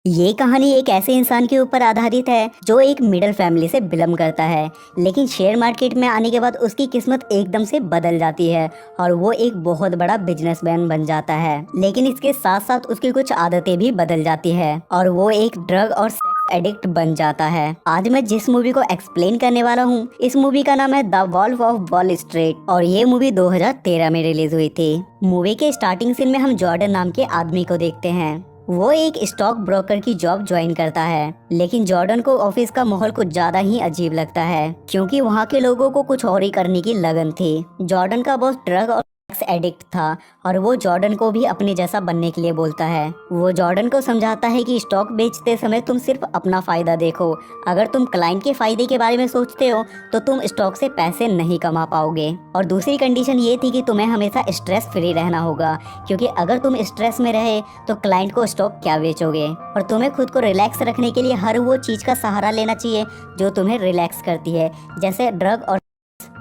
ये कहानी एक ऐसे इंसान के ऊपर आधारित है जो एक मिडिल फैमिली से बिलोंग करता है, लेकिन शेयर मार्केट में आने के बाद उसकी किस्मत एकदम से बदल जाती है और वो एक बहुत बड़ा बिजनेसमैन बन जाता है। लेकिन इसके साथ साथ उसकी कुछ आदतें भी बदल जाती है और वो एक ड्रग और सेक्स एडिक्ट बन जाता है। आज मैं जिस मूवी को एक्सप्लेन करने वाला हूँ, इस मूवी का नाम है the Wolf of Wall Street और ये मूवी 2013 में रिलीज हुई थी। मूवी के स्टार्टिंग सीन में हम जॉर्डन नाम के आदमी को देखते हैं। वो एक स्टॉक ब्रोकर की जॉब ज्वाइन करता है, लेकिन जॉर्डन को ऑफिस का माहौल कुछ ज्यादा ही अजीब लगता है क्योंकि वहाँ के लोगों को कुछ और ही करने की लगन थी। जॉर्डन का बॉस ड्रग और सेक्स एडिक्ट था और वो जॉर्डन को भी अपने जैसा बनने के लिए बोलता है। वो जॉर्डन को समझाता है कि स्टॉक बेचते समय तुम सिर्फ अपना फायदा देखो। अगर तुम क्लाइंट के फायदे के बारे में सोचते हो तो तुम स्टॉक से पैसे नहीं कमा पाओगे। और दूसरी कंडीशन ये थी कि तुम्हें हमेशा स्ट्रेस फ्री रहना होगा, क्योंकि अगर तुम स्ट्रेस में रहे तो क्लाइंट को स्टॉक क्या बेचोगे। और तुम्हें खुद को रिलैक्स रखने के लिए हर वो चीज का सहारा लेना चाहिए जो तुम्हें रिलैक्स करती है, जैसे ड्रग और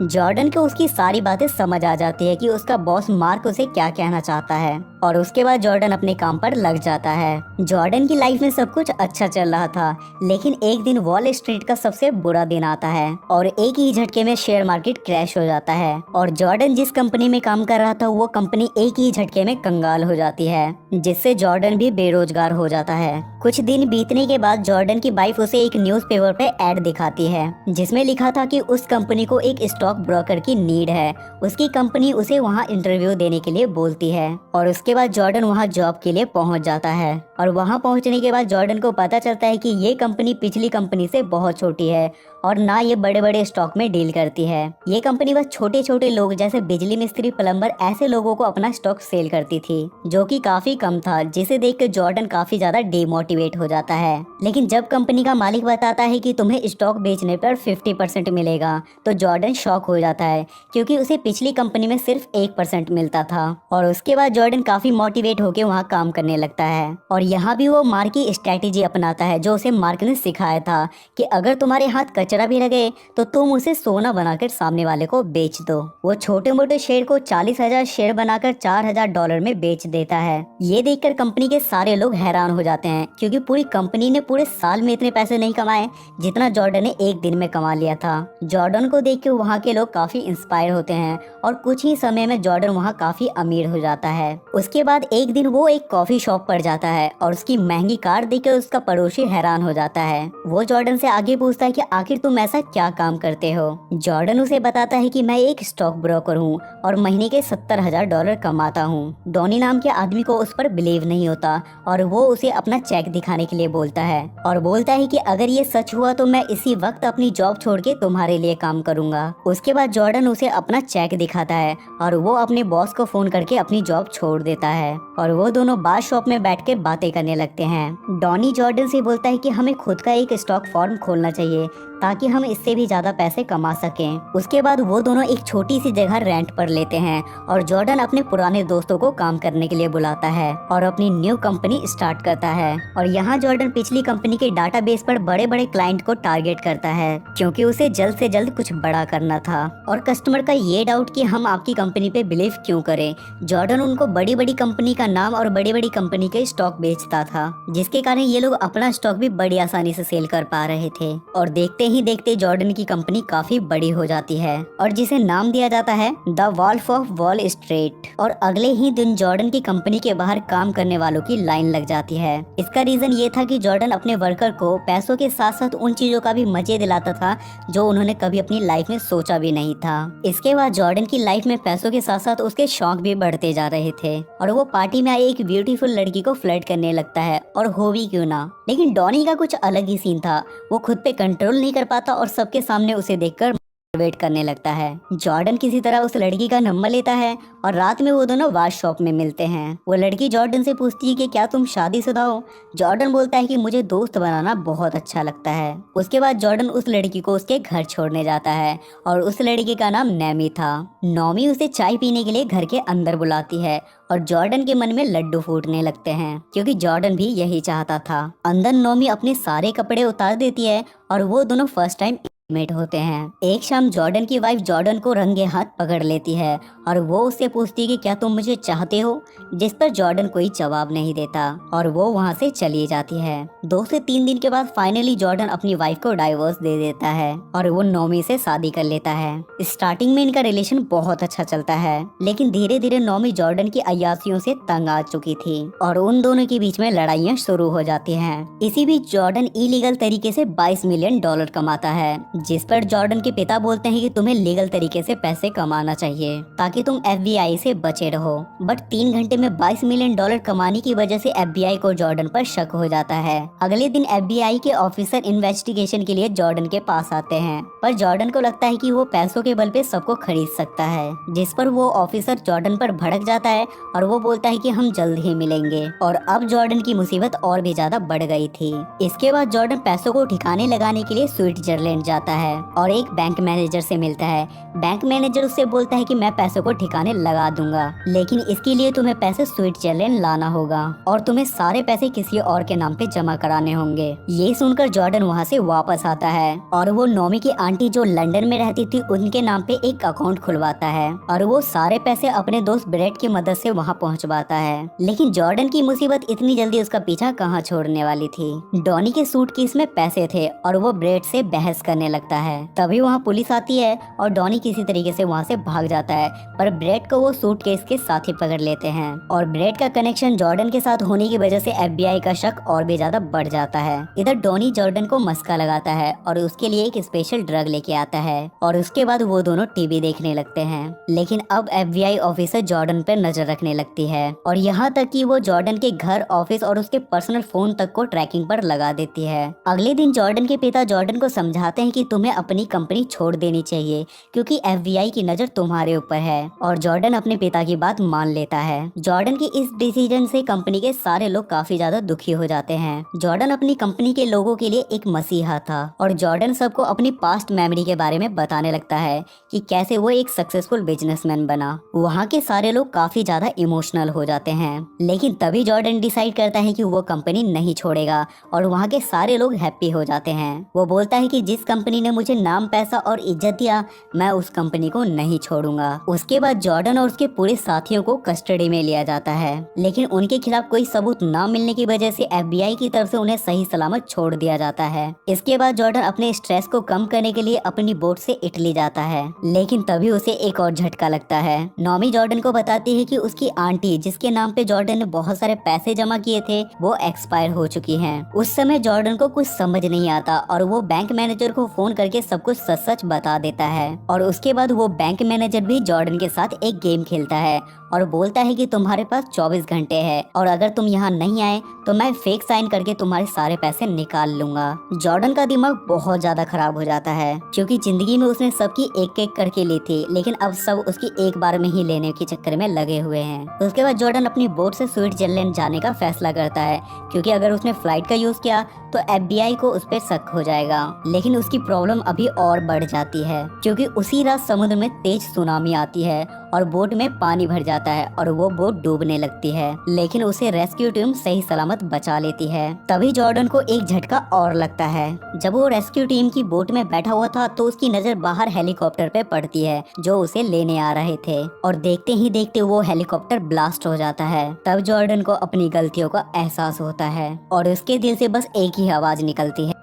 जॉर्डन को उसकी सारी बातें समझ आ जाती है कि उसका बॉस मार्क उसे क्या कहना चाहता है और उसके बाद जॉर्डन अपने काम पर लग जाता है। जॉर्डन की लाइफ में सब कुछ अच्छा चल रहा था, लेकिन एक दिन वॉल स्ट्रीट का सबसे बुरा दिन आता है और एक ही झटके में शेयर मार्केट क्रैश हो जाता है और जॉर्डन जिस कंपनी में काम कर रहा था वो कंपनी एक ही झटके में कंगाल हो जाती है, जिससे जॉर्डन भी बेरोजगार हो जाता है। कुछ दिन बीतने के बाद जॉर्डन की वाइफ उसे एक न्यूज़पेपर पे ऐड दिखाती है जिसमें लिखा था कि उस कंपनी को एक स्टॉक ब्रोकर की नीड है। उसकी कंपनी उसे वहां इंटरव्यू देने के लिए बोलती है और उसके बाद जॉर्डन वहां जॉब के लिए पहुंच जाता है। और वहां पहुंचने के बाद जॉर्डन को पता चलता है कि ये कंपनी पिछली कंपनी से बहुत छोटी है और ना ये बड़े बड़े स्टॉक में डील करती है। ये कंपनी बस छोटे छोटे लोग जैसे बिजली मिस्त्री, प्लम्बर, ऐसे लोगों को अपना स्टॉक सेल करती थी, जो कि काफी कम था, जिसे देख कर जॉर्डन काफी ज्यादा डिमोटिवेट हो जाता है। लेकिन जब कंपनी का मालिक बताता है कि तुम्हें स्टॉक बेचने पर 50% मिलेगा तो जॉर्डन शॉक हो जाता है, क्योंकि उसे पिछली कंपनी में सिर्फ 1% मिलता था। और उसके बाद जॉर्डन काफी मोटिवेट होकर वहाँ काम करने लगता है और यहाँ भी वो मार्क की स्ट्रेटेजी अपनाता है जो उसे मार्क ने सिखाया था कि अगर तुम्हारे हाथ कचरा भी लगे तो तुम उसे सोना बनाकर सामने वाले को बेच दो। वो छोटे मोटे शेयर को 40,000 शेयर बनाकर $4,000 में बेच देता है। ये देखकर कंपनी के सारे लोग हैरान हो जाते हैं, क्योंकि पूरी कंपनी ने पूरे साल में इतने पैसे नहीं कमाए जितना जॉर्डन ने एक दिन में कमा लिया था। जॉर्डन को देख के वहाँ के लोग काफी इंस्पायर होते हैं और कुछ ही समय में जॉर्डन वहाँ काफी अमीर हो जाता है। उसके बाद एक दिन वो एक कॉफी शॉप पर जाता है और उसकी महंगी कार देखकर उसका पड़ोसी हैरान हो जाता है। वो जॉर्डन से आगे पूछता है कि आखिर तुम ऐसा क्या काम करते हो। जॉर्डन उसे बताता है कि मैं एक स्टॉक ब्रोकर हूँ और महीने के $70,000 कमाता हूँ। डॉनी नाम के आदमी को उस पर बिलीव नहीं होता और वो उसे अपना चेक दिखाने के लिए बोलता है और बोलता है कि अगर ये सच हुआ तो मैं इसी वक्त अपनी जॉब छोड़ के तुम्हारे लिए काम करूंगा। उसके बाद जॉर्डन उसे अपना चेक दिखाता है और वो अपने बॉस को फोन करके अपनी जॉब छोड़ देता है और वो दोनों बार शॉप में बैठ के बातें करने लगते हैं। डॉनी जॉर्डन से बोलता है कि हमें खुद का एक स्टॉक फॉर्म खोलना चाहिए ताकि हम इससे भी ज्यादा पैसे कमा सकें। उसके बाद वो दोनों एक छोटी सी जगह रेंट पर लेते हैं और जॉर्डन अपने पुराने दोस्तों को काम करने के लिए बुलाता है और अपनी न्यू कंपनी स्टार्ट करता है। और यहाँ जॉर्डन पिछली कंपनी के डाटाबेस पर बड़े बड़े क्लाइंट को टारगेट करता है, क्योंकि उसे जल्द से जल्द कुछ बड़ा करना था। और कस्टमर का ये डाउट कि हम आपकी कंपनी पे बिलीव क्यों करें, जॉर्डन उनको बड़ी बड़ी कंपनी का नाम और बड़ी बड़ी कंपनी के स्टॉक बेचता था, जिसके कारण ये लोग अपना स्टॉक भी बड़ी आसानी से सेल कर पा रहे थे। और देखते ही देखते जॉर्डन की कंपनी काफी बड़ी हो जाती है और जिसे नाम दिया जाता है the Wolf of Wall Street. और अगले ही दिन जॉर्डन की कंपनी के बाहर काम करने वालों की लाइन लग जाती है। इसका रीजन ये था कि जॉर्डन अपने वर्कर को पैसों के साथ साथ उन चीजों का भी मजे दिलाता था जो उन्होंने कभी अपनी लाइफ में सोचा भी नहीं था। इसके बाद जॉर्डन की लाइफ में पैसों के साथ साथ उसके शौक भी बढ़ते जा रहे थे और वो पार्टी में आई एक ब्यूटीफुल लड़की को फ्लर्ट करने लगता है, और हो भी क्यों ना। लेकिन डॉनी का कुछ अलग ही सीन था। वो खुद पे कंट्रोल नहीं कर पाता और सबके सामने उसे देखकर वेट करने लगता है। जॉर्डन किसी तरह उस लड़की का नंबर लेता है और रात में वो दोनों वॉच शॉप में मिलते हैं। वो लड़की जॉर्डन से पूछती है कि क्या तुम शादीशुदा हो। जॉर्डन बोलता है कि मुझे दोस्त बनाना बहुत अच्छा लगता है। उसके बाद जॉर्डन उस लड़की को उसके घर छोड़ने जाता है और उस लड़की का नाम नैमी था। नॉमी उसे चाय पीने के लिए घर के अंदर बुलाती है और जॉर्डन के मन में लड्डू फूटने लगते हैं, क्योंकि जॉर्डन भी यही चाहता था। अंदर नॉमी अपने सारे कपड़े उतार देती है और वो दोनों फर्स्ट टाइम मेट होते हैं। एक शाम जॉर्डन की वाइफ जॉर्डन को रंगे हाथ पकड़ लेती है और वो उससे पूछती है कि क्या तुम मुझे चाहते हो, जिस पर जॉर्डन कोई जवाब नहीं देता और वो वहाँ से चली जाती है। 2 से 3 दिन के बाद फाइनली जॉर्डन अपनी वाइफ को डाइवोर्स दे देता है और वो नोमी से शादी कर लेता है। स्टार्टिंग में इनका रिलेशन बहुत अच्छा चलता है, लेकिन धीरे धीरे नोमी जॉर्डन की अय्यासियों से तंग आ चुकी थी और उन दोनों के बीच में लड़ाइयाँ शुरू हो जाती हैं। इसी बीच जॉर्डन इलीगल तरीके से $22 मिलियन कमाता है, जिस पर जॉर्डन के पिता बोलते हैं कि तुम्हें लीगल तरीके से पैसे कमाना चाहिए ताकि तुम FBI से बचे रहो। बट 3 घंटे में $22 मिलियन कमाने की वजह से FBI को जॉर्डन पर शक हो जाता है। अगले दिन FBI के ऑफिसर इन्वेस्टिगेशन के लिए जॉर्डन के पास आते हैं, पर जॉर्डन को लगता है कि वो पैसों के बल पे सबको खरीद सकता है, जिस पर वो ऑफिसर जॉर्डन पर भड़क जाता है और वो बोलता है कि हम जल्द ही मिलेंगे। और अब जॉर्डन की मुसीबत और भी ज्यादा बढ़ गई थी। इसके बाद जॉर्डन पैसों को ठिकाने लगाने के लिए स्विट्जरलैंड जाता है और एक बैंक मैनेजर से मिलता है। बैंक मैनेजर उससे बोलता है कि मैं पैसों को ठिकाने लगा दूंगा, लेकिन इसके लिए तुम्हें पैसे स्विट्जरलैंड लाना होगा और तुम्हें सारे पैसे किसी और के नाम पे जमा कराने होंगे। ये सुनकर जॉर्डन वहाँ से वापस आता है और वो नोमी की आंटी जो लंदन में रहती थी उनके नाम पे एक अकाउंट खुलवाता है और वो सारे पैसे अपने दोस्त ब्रेड की मदद से वहाँ पहुँचवाता है। लेकिन जॉर्डन की मुसीबत इतनी जल्दी उसका पीछा कहाँ छोड़ने वाली थी। डॉनी के सूटकेस में पैसे थे और वो ब्रेड से बहस करने लगता है। तभी वहाँ पुलिस आती है और डॉनी किसी तरीके से वहाँ से भाग जाता है, पर ब्रेड को वो सूटकेस के साथ ही पकड़ लेते हैं और ब्रेड का कनेक्शन जॉर्डन के साथ होने की वजह से FBI का शक और भी ज्यादा बढ़ जाता है। इधर डॉनी जॉर्डन को मस्का लगाता है और उसके लिए एक स्पेशल ड्रग लेके आता है और उसके बाद वो दोनों टीवी देखने लगते हैं। लेकिन अब FBI ऑफिसर जॉर्डन पर नजर रखने लगती है और यहाँ तक कि वो जॉर्डन के घर, ऑफिस और उसके पर्सनल फोन तक को ट्रैकिंग पर लगा देती है। अगले दिन जॉर्डन के पिता जॉर्डन को समझाते हैं कि तुम्हें अपनी कंपनी छोड़ देनी चाहिए क्योंकि FBI की नजर तुम्हारे ऊपर है और जॉर्डन अपने पिता की बात मान लेता है। जॉर्डन के इस डिसीजन से कंपनी के सारे लोग काफी ज्यादा दुखी हो जाते हैं। जॉर्डन अपनी कंपनी के लोगों के लिए एक मसीहा था और जॉर्डन सबको अपनी पास्ट मेमोरी के बारे में बताने लगता है कि कैसे वो एक सक्सेसफुल बिजनेसमैन बना। वहाँ के सारे लोग काफी ज्यादा इमोशनल हो जाते हैं, लेकिन तभी जॉर्डन डिसाइड करता है कि वो कंपनी नहीं छोड़ेगा और वहाँ के सारे लोग हैप्पी हो जाते हैं। वो बोलता है कि जिस कंपनी ने मुझे नाम, पैसा और इज्जत दिया, मैं उस कंपनी को नहीं छोड़ूंगा। उसके बाद जॉर्डन और उसके पूरे साथियों को कस्टडी में लिया जाता है, लेकिन उनके खिलाफ कोई सबूत न मिलने की वजह से FBI की तरफ से उन्हें सही सलामत छोड़ दिया जाता है। इसके बाद जॉर्डन अपने स्ट्रेस को कम करने के लिए अपनी बोट से इटली जाता है, लेकिन तभी उसे एक और झटका लगता है। नॉमी जॉर्डन को बताती है कि उसकी आंटी, जिसके नाम पे जॉर्डन ने बहुत सारे पैसे जमा किए थे, वो एक्सपायर हो चुकी हैं। उस समय जॉर्डन को कुछ समझ नहीं आता और वो बैंक मैनेजर को फोन करके सब कुछ सच सच बता देता है और उसके बाद वो बैंक मैनेजर भी जॉर्डन के साथ एक गेम खेलता है और बोलता है कि तुम्हारे पास 24 घंटे है और अगर तुम यहाँ नहीं आए तो मैं फेक साइन करके तुम्हारे सारे पैसे निकाल लूंगा। जॉर्डन का दिमाग बहुत ज्यादा खराब हो जाता है क्योंकि जिंदगी में उसने सबकी एक एक करके ली थी, लेकिन अब सब उसकी एक बार में ही लेने के चक्कर में लगे हुए हैं। उसके बाद जॉर्डन अपनी बोट से स्विट्जरलैंड जाने का फैसला करता है क्योंकि अगर उसने फ्लाइट का यूज किया तो FBI को उस पर शक हो जाएगा। लेकिन उसकी प्रॉब्लम अभी और बढ़ जाती है क्योंकि उसी रात समुद्र में तेज सुनामी आती है और बोट में पानी भर जाता है और वो बोट डूबने लगती है, लेकिन उसे रेस्क्यू टीम सही सलामत बचा लेती है। तभी जॉर्डन को एक झटका और लगता है। जब वो रेस्क्यू टीम की बोट में बैठा हुआ था तो उसकी नजर बाहर हेलीकॉप्टर पे पड़ती है जो उसे लेने आ रहे थे और देखते ही देखते वो हेलीकॉप्टर ब्लास्ट हो जाता है। तब जॉर्डन को अपनी गलतियों का एहसास होता है और उसके दिल से बस एक ही आवाज निकलती है।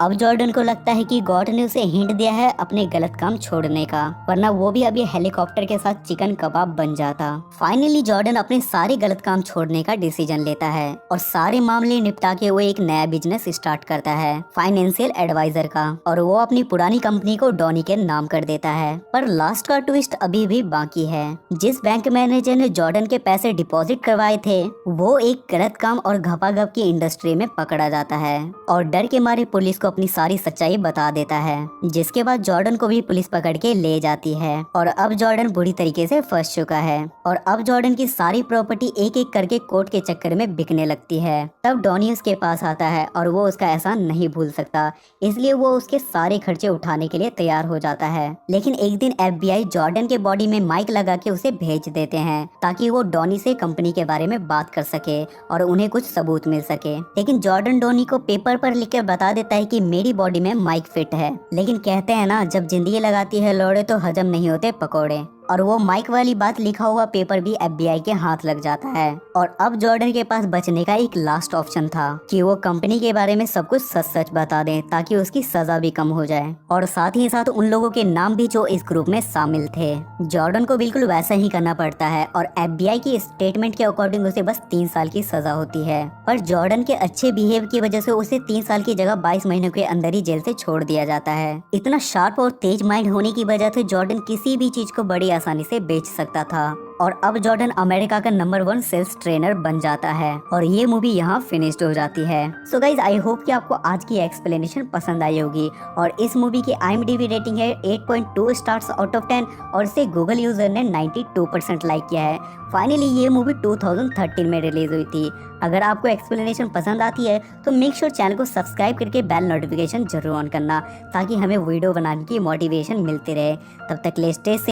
अब जॉर्डन को लगता है कि गॉड ने उसे हिंट दिया है अपने गलत काम छोड़ने का, वरना वो भी अभी हेलीकॉप्टर के साथ चिकन कबाब बन जाता। फाइनली जॉर्डन अपने सारे गलत काम छोड़ने का डिसीजन लेता है और सारे मामले निपटा के वो एक नया बिजनेस स्टार्ट करता है, फाइनेंशियल एडवाइजर का, और वो अपनी पुरानी कंपनी को डॉनी के नाम कर देता है। पर लास्ट का ट्विस्ट अभी भी बाकी है। जिस बैंक मैनेजर ने जॉर्डन के पैसे डिपॉजिट करवाए थे वो एक गलत काम और घपाघप की इंडस्ट्री में पकड़ा जाता है और डर के मारे पुलिस को अपनी सारी सच्चाई बता देता है, जिसके बाद जॉर्डन को भी पुलिस पकड़ के ले जाती है। और अब जॉर्डन बुरी तरीके से फंस चुका है और अब जॉर्डन की सारी प्रॉपर्टी एक एक करके कोर्ट के चक्कर में बिकने लगती है। तब डॉनी उसके पास आता है और वो उसका एहसान नहीं भूल सकता, इसलिए वो उसके सारे खर्चे उठाने के लिए तैयार हो जाता है। लेकिन एक दिन FBI जॉर्डन के बॉडी में माइक लगा के उसे भेज देते हैं ताकि वो डॉनी से कंपनी के बारे में बात कर सके और उन्हें कुछ सबूत मिल सके। लेकिन जॉर्डन डॉनी को पेपर पर लिख कर बता देता है कि मेरी बॉडी में माइक फिट है, लेकिन कहते हैं ना, जब जिंदगी लगाती है लोड़े तो हजम नहीं होते पकोड़े। और वो माइक वाली बात लिखा हुआ पेपर भी FBI के हाथ लग जाता है। और अब जॉर्डन के पास बचने का एक लास्ट ऑप्शन था कि वो कंपनी के बारे में सब कुछ सच सच बता दे ताकि उसकी सजा भी कम हो जाए और साथ ही साथ उन लोगों के नाम भी जो इस ग्रुप में शामिल थे। जॉर्डन को बिल्कुल वैसा ही करना पड़ता है और FBI की स्टेटमेंट के अकॉर्डिंग उसे बस 3 साल की सजा होती है। पर जॉर्डन के अच्छे बिहेव की वजह से उसे 3 साल की जगह 22 महीनों के अंदर ही जेल से छोड़ दिया जाता है। इतना शार्प और तेज माइंड होने की वजह से जॉर्डन किसी भी चीज को बड़ी आसानी से बेच सकता था और अब जॉर्डन अमेरिका का नंबर 1 सेल्स ट्रेनर बन जाता है और ये मूवी यहाँ फिनिश्ड हो जाती है। सो गाइज, आई होप कि आपको आज की एक्सप्लेनेशन पसंद आई होगी और इस मूवी की IMDb रेटिंग है 8.2 स्टार्स आउट ऑफ 10 और इसे गूगल यूजर ने 92% लाइक किया है। फाइनली ये मूवी 2013 में रिलीज हुई थी। अगर आपको एक्सप्लेनेशन पसंद आती है तो मेक श्योर चैनल को सब्सक्राइब करके बेल नोटिफिकेशन जरूर ऑन करना ताकि हमें वीडियो बनाने की मोटिवेशन मिलती रहे। तब तक ले स्टे सेफ।